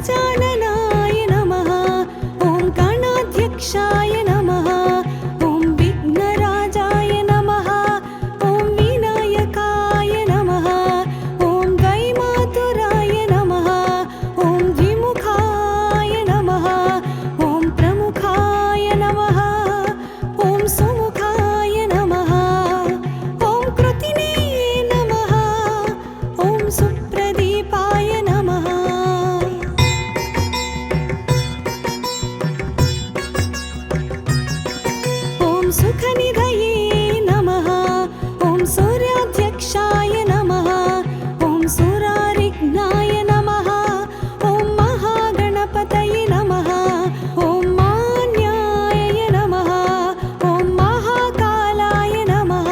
गजाननाय नमः। ॐ गणाध्यक्षाय नमः। ॐ विघ्नराजाय नमः। ॐ विनायकाय नमः। ॐ वैमातुराय नमः। ॐ द्विमुखाय नमः। ॐ प्रमुखाय नमः। ॐ सुमुखाय नमः। ॐ कृतिने नमः। ॐ सुप्रदीपाय नमः। ॐ सुखनिधये नमः। ॐ सूर्याध्यक्षाय नमः। ॐ सुरारिघ्नाय नमः। ॐ महागणपतये नमः। ॐ मान्याय नमः। ॐ महाकालाय नमः।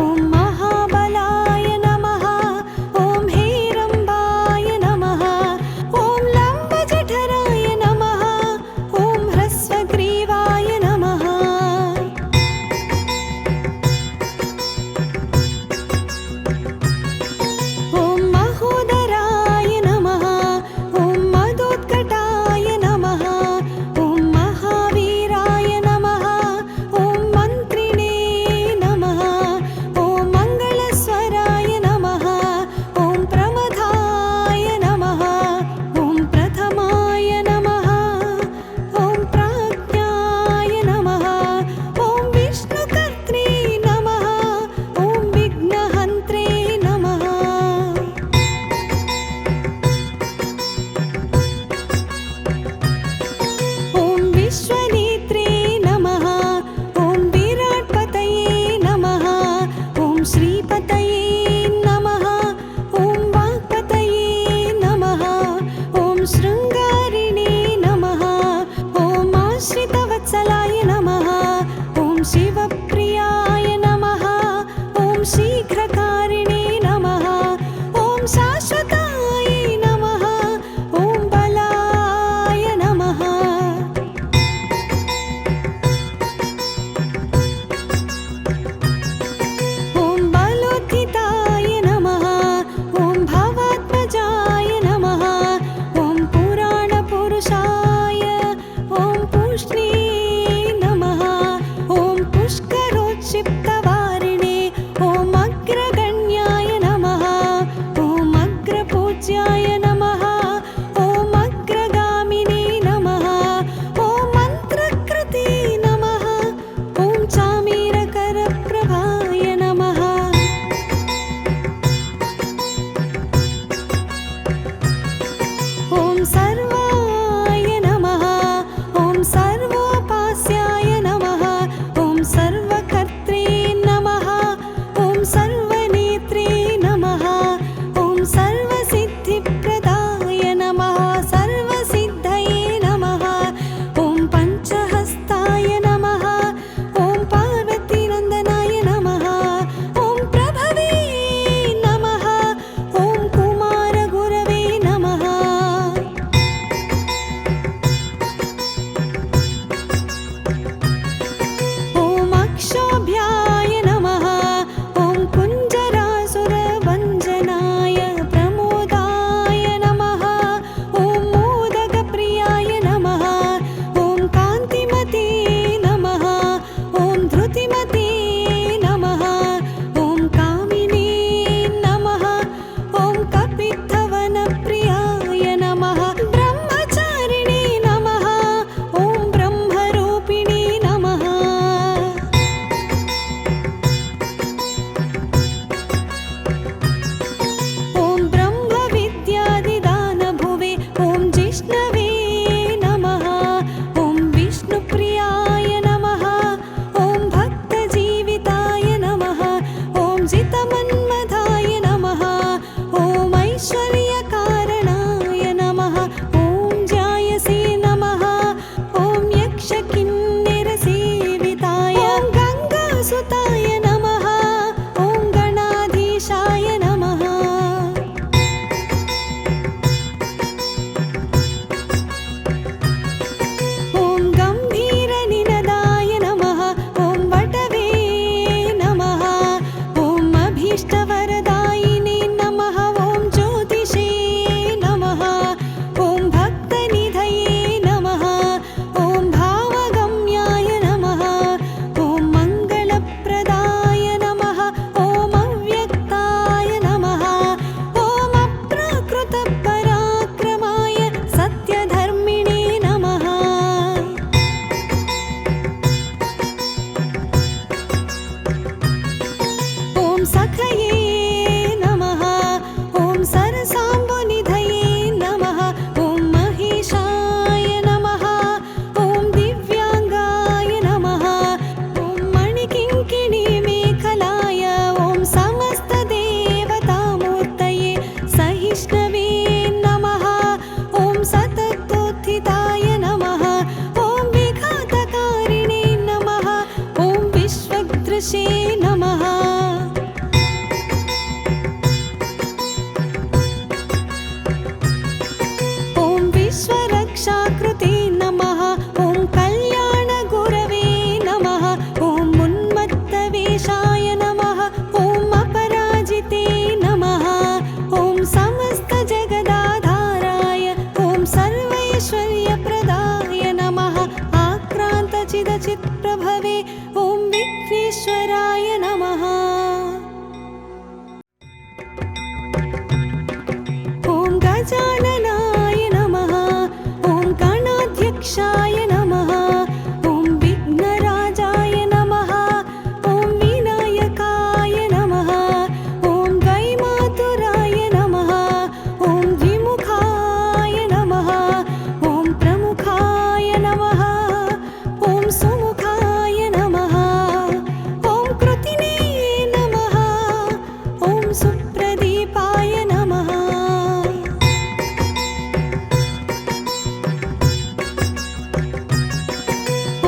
ॐ महाबलाय नमः। ॐ हेरम्बाय नमः। ॐ लम्बजठराय नमः। ॐ ह्रस्वग्रीवाय नमः। ॐ महोदराय नमः। ॐ मदोत्कटाय नमः। ॐ महावीराय नमः। ॐ मन्त्रिणे नमः। ॐ मङ्गलस्वराय नमः। ॐ प्रमथाय नमः। ॐ प्रथमाय नमः। ॐ प्राज्ञाय नमः। ॐ विष्णुकर्त्रे नमः। ॐ विघ्नहन्त्रे नमः। ॐ विश्वनेत्रे नमः। ॐ विराट्पतये नमः। ॐ श्रीपतये नमः। ॐ वाक्पतये नमः। ॐ शृङ्गारिणे नमः। ॐ आश्रितवत्सलाय नमः। ॐ शिवप्रियाय नमः। ॐ शीघ्रकारिणे नमः। ॐ शाश्वताय नमः। ॐ बलाय नमः। ॐ बलोत्थिताय नमः। ॐ भवात्मजाय नमः। ॐ पुराणपुरुषाय। ॐ पुष्णे नमः। ॐ पुष्करोत्क्षिप्तवारिणे। ॐ अग्रगण्याय नमः। ॐ विरूपाक्षाय नमः ॐ विघ्नराजाय नमः ॐ विनायकाय नमः ॐ द्वैमातुराय नमः ॐ द्विमुखाय नमः ॐ प्रमुखाय नमः ॐ सुमुखाय नमः ॐ कृतिने नमः ॐ सुप्रदीपाय नमः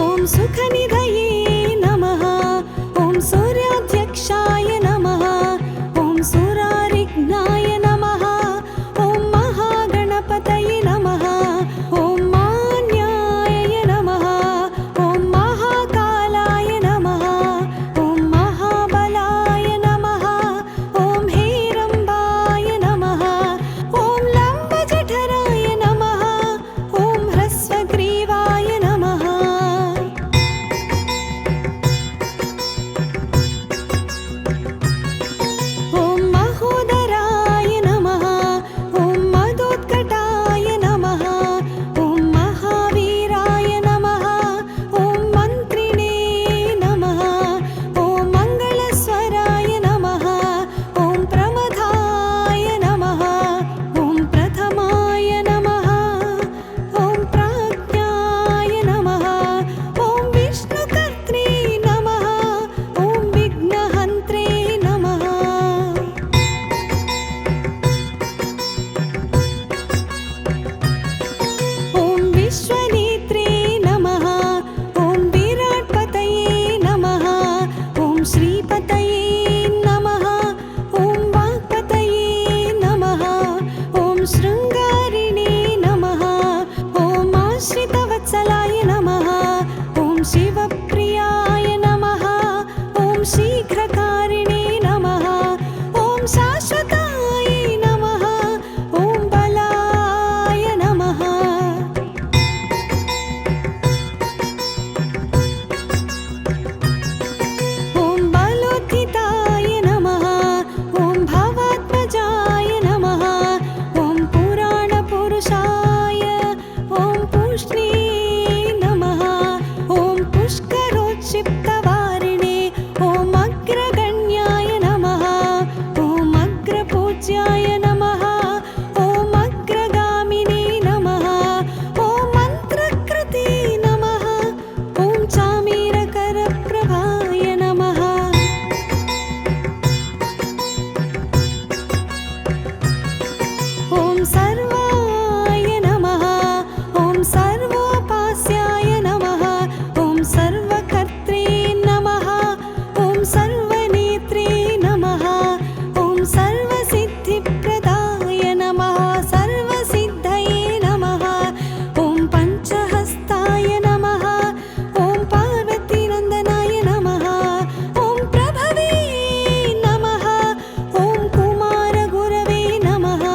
ॐ सुखनिधये नमः ॐ सूर्याध्यक्षाय नमः ॐ सुरारिघ्नाय नमः ॐ महागणपतये नमः ॐ मान्याय नमः ॐ महाकालाय नमः ॐ महाबलाय नमः ॐ हेरम्बाय नमः ॐ लम्बजठराय नमः ॐ ह्रस्वग्रीवाय नमः ॐ महोदराय नमः ॐ मदोत्कटाय नमः ॐ महावीराय नमः ॐ मन्त्रिणे नमः ॐ मङ्गलस्वराय नमः ॐ प्रमथाय नमः ॐ प्रथमाय नमः ॐ प्राज्ञाय नमः ॐ विष्णुकर्त्रे नमः ॐ विघ्नहन्त्रे नमः ॐ विश्वनेत्रे नमः ॐ विराट्पतये नमः ॐ श्रीपतये नमः ॐ वाक्पतये नमः ॐ शृङ्गारिणे नमः ॐ आश्रितवत्सलाय नमः ॐ शिवप्रियाय नमः ॐ शीघ्रकारिणे नमः ॐ शाश्वताय नमः ॐ बलाय नमः ॐ बलोत्थिताय नमः ॐ भवात्मजाय नमः ॐ पुराणपुरुषाय ॐ पुष्णे नमः ॐ पुष्करोत्क्षिप्तवारिणे ॐ अग्रगण्याय नमः ॐ अग्रपूज्याय नमः ॐ अग्रगामिने नमः ॐ मन्त्रकृते नमः ॐ चामीरकरप्रभाय नमः ॐ सर्वाय नमः ॐ सर्वोपास्याय नमः ॐ सर्वकर्त्रे नमः ॐ सर्वनेत्रे नमः ॐ सर्वसिद्धिप्रदाय नमः सर्वसिद्धये नमः ॐ पञ्चहस्ताय नमः ॐ पार्वतीनन्दनाय नमः ॐ प्रभवे नमः ॐ कुमारगुरवे नमः ॐ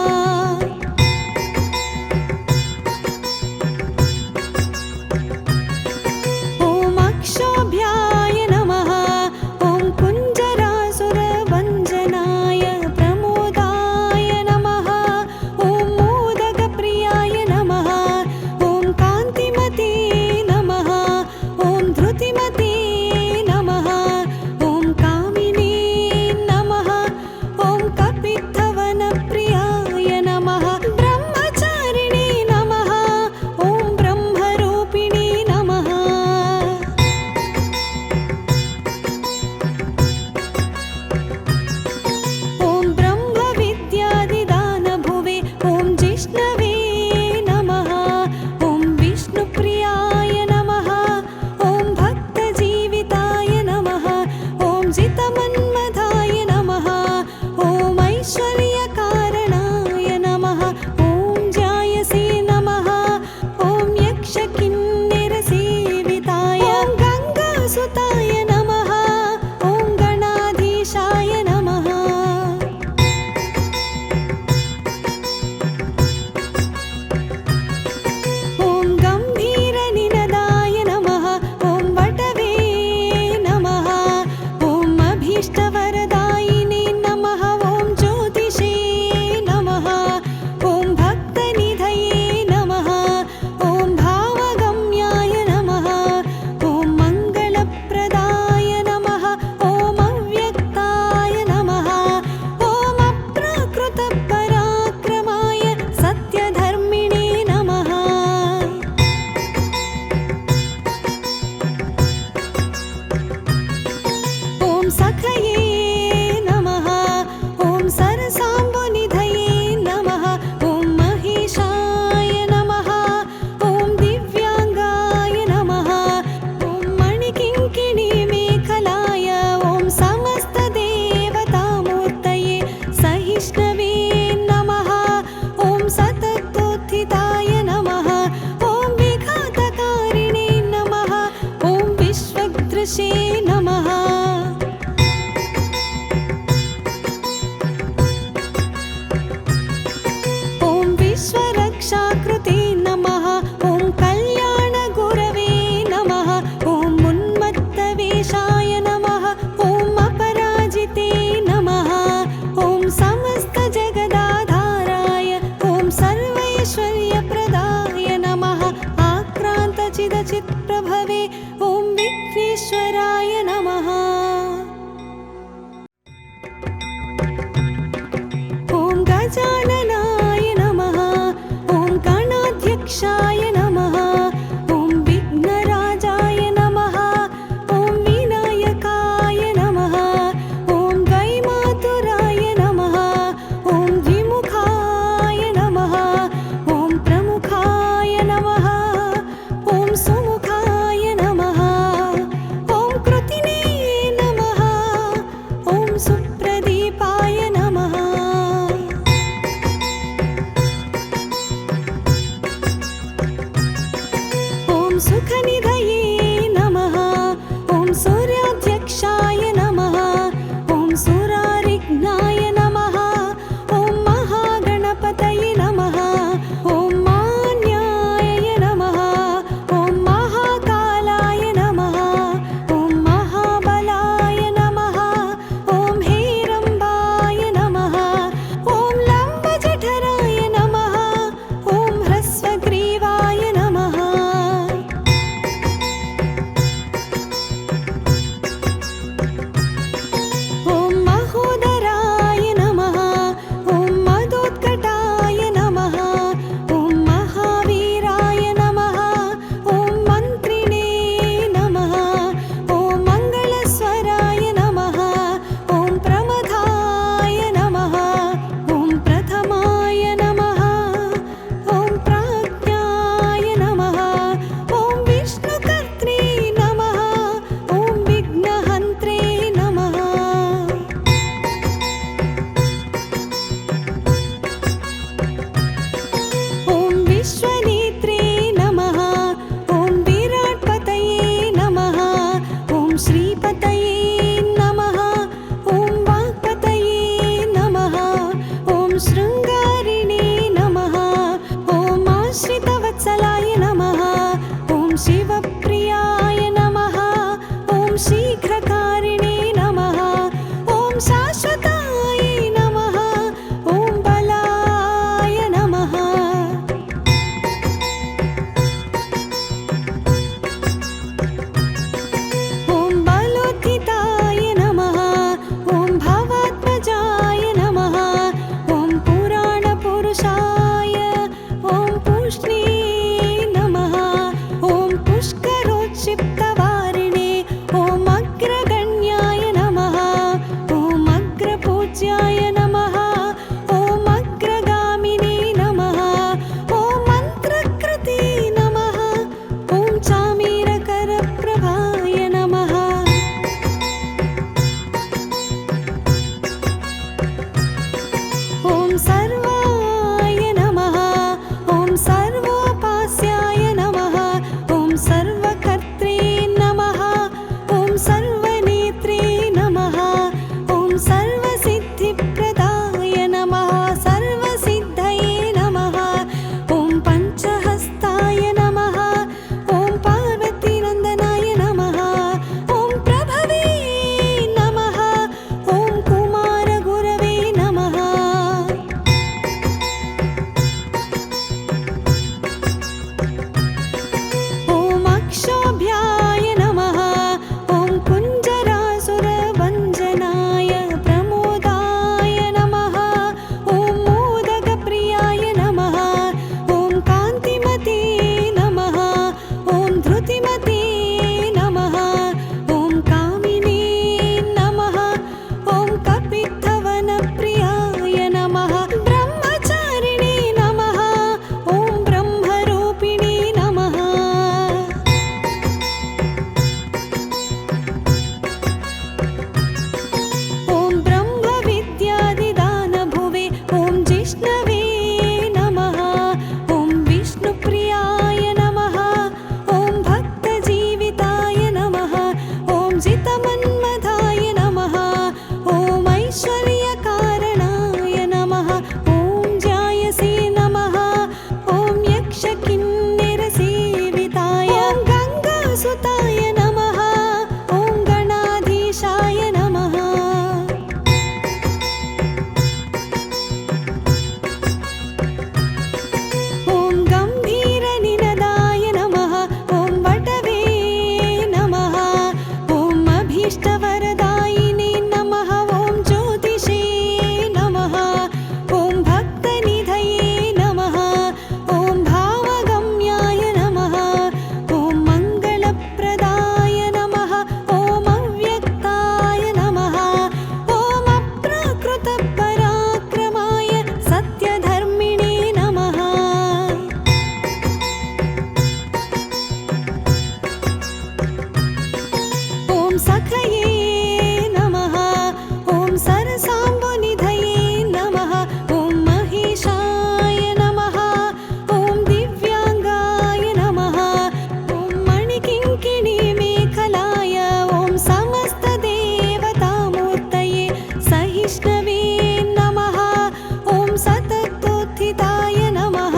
स्थिताय नमः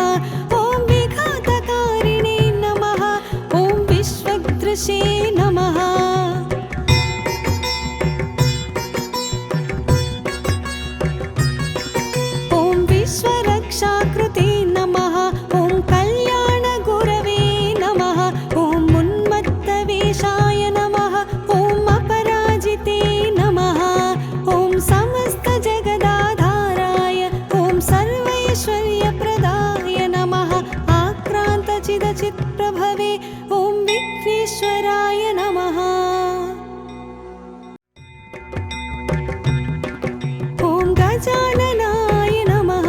ॐ विघातकारिणे नमः ॐ विश्वदृशे नमः ॐ विश्वरक्षाकृते नमः ॐ कल्याणगुरवे नमः ॐ उन्मत्तवेषाय नमः ॐ अपराजिते नमः ॐ समस्तजगदाधाराय ॐ सर्वैश्वर्यप्रदाय नमः आक्रान्तचिदचित्प्रभवे ॐ विघ्नेश्वराय नमः ॐ गजाननाय नमः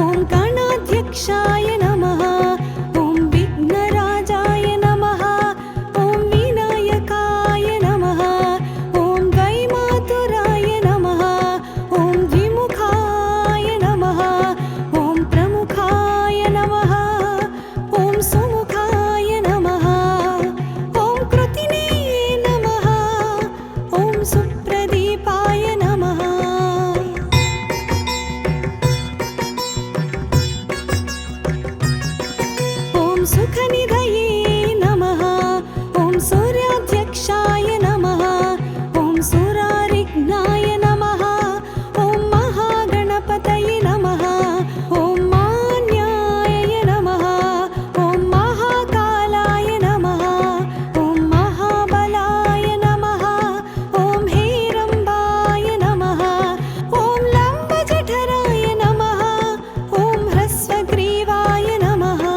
ॐ गणाध्यक्षाय नमः ॐ विघ्नराजाय नमः ॐ विनायकाय नमः ॐ वैमातुराय नमः ॐ द्विमुखाय नमः ॐ प्रमुखाय नमः ॐ सुमुखाय नमः ॐ कृतिने नमः ॐ सुप्रदीपाय नमः ॐ सुखनिधये नमः ॐ सूर्याध्यक्षाय नमः ॐ सुरारिघ्नाय नमः ॐ महागणपतये नमः ॐ मान्याय नमः ॐ महाकालाय नमः ॐ महाबलाय नमः ॐ हेरम्बाय नमः ॐ लम्बजठराय नमः ॐ ह्रस्वग्रीवाय नमः ॐ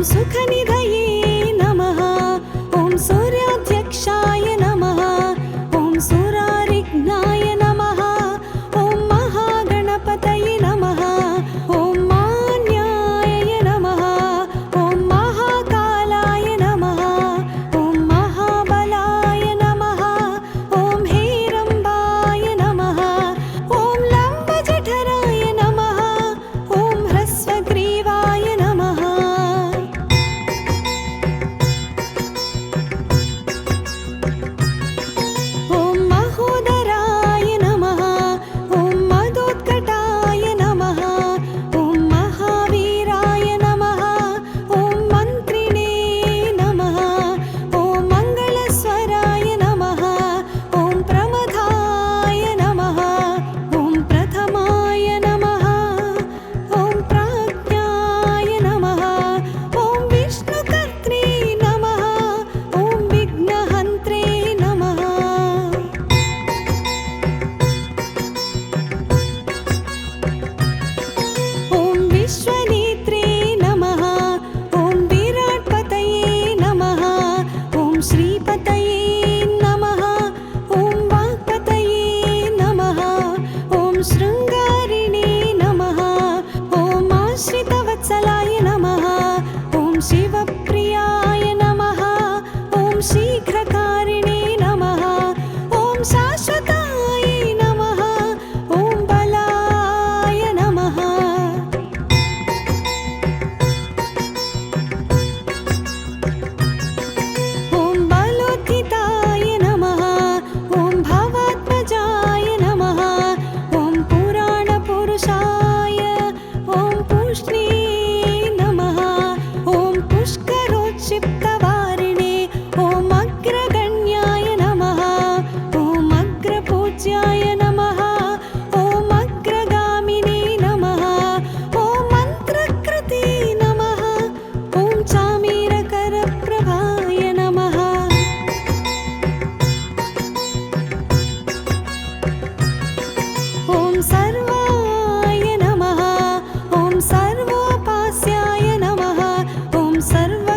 सुखनिधये